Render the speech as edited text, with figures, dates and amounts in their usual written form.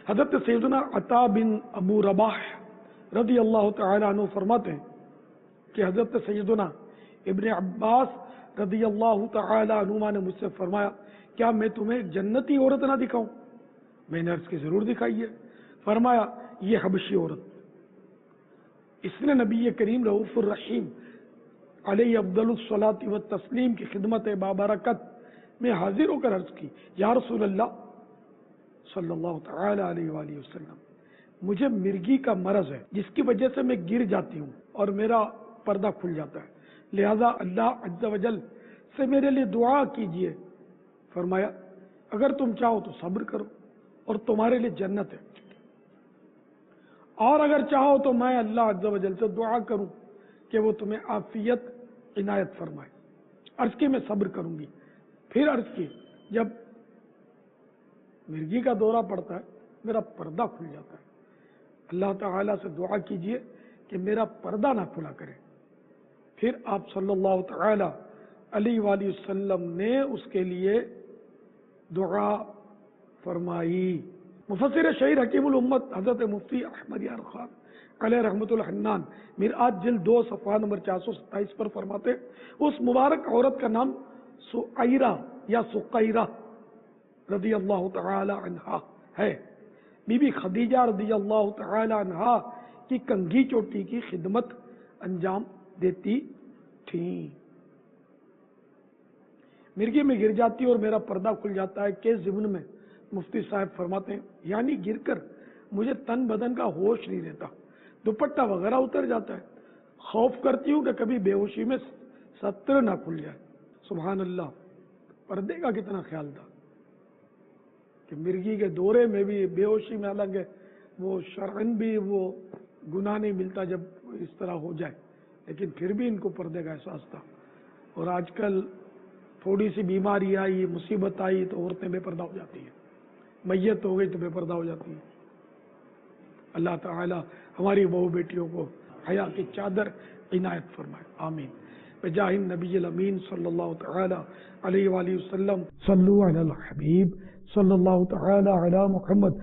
حضرت سیدنا عطا بن ابو رباح رضی اللہ تعالی عنہ فرماتے ہیں کہ حضرت سیدنا ابن عباس رضی اللہ تعالی عنہما نے مجھ سے فرمایا کیا میں تمہیں ایک جنتی عورت نہ دکھاؤں؟ میں نے عرض کی ضرور دکھائیے۔ فرمایا یہ حبشی عورت، اس نے نبی کریم رؤوف الرحیم علیہ افضل الصلاۃ والتسلیم کی خدمت بابرکت میں حاضر ہو کر عرض کی یا رسول اللہ صلی اللہ تعالی علیہ وآلہ وسلم، مجھے مرگی کا مرض ہے جس کی وجہ سے میں گر جاتی ہوں اور میرا پردہ کھل جاتا ہے، لہذا اللہ عز و جل سے میرے لیے دعا کیجئے۔ فرمایا اگر تم چاہو تو صبر کرو اور تمہارے لیے جنت ہے، اور اگر چاہو تو میں اللہ عز و جل سے دعا کروں کہ وہ تمہیں عافیت عنایت فرمائے۔ عرض کی میں صبر کروں گی۔ پھر عرض کی جب مرگی کا دورہ پڑتا ہے میرا پردہ کھل جاتا ہے، اللہ تعالیٰ سے دعا کیجئے کہ میرا پردہ نہ کھلا کرے۔ پھر آپ صلی اللہ تعالی علیہ وآلہ وسلم نے اس کے لیے دعا فرمائی۔ مفسر شہیر حکیم الامت حضرت مفتی احمد یار خان علیہ رحمۃ الحنان مرآت جلد 2 صفحہ نمبر 427 پر فرماتے اس مبارک عورت کا نام سعیرہ یا سقیرہ رضی اللہ تعالی عنہا ہے۔ بی بی خدیجہ رضی اللہ تعالی عنہا کی کنگھی چوٹی کی خدمت انجام دیتی تھیں۔ مرگی میں گر جاتی اور میرا پردہ کھل جاتا ہے کہ ضمن میں مفتی صاحب فرماتے ہیں یعنی گر کر مجھے تن بدن کا ہوش نہیں رہتا، دوپٹہ وغیرہ اتر جاتا ہے، خوف کرتی ہوں کہ کبھی بے ہوشی میں ستر نہ کھل جائے۔ سبحان اللہ، پردے کا کتنا خیال تھا کہ مرگی کے دورے میں بھی بے ہوشی میں الگ ہے، وہ شرعن بھی وہ گناہ نہیں ملتا جب اس طرح ہو جائے، لیکن پھر بھی ان کو پردے کا احساس تھا۔ اور آج کل تھوڑی سی بیماری آئی، مصیبت آئی تو عورتیں بے پردہ ہو جاتی ہیں، میت ہو گئی تو بے پردہ ہو جاتی ہیں۔ اللہ تعالی ہماری بہو بیٹیوں کو حیا کی چادر عنایت فرمائے، آمین۔ بجاہ النبی الامین صلی اللہ تعالی علیہ وآلہ وسلم، صلو علی الحبیب صلی اللہ تعالی علی محمد۔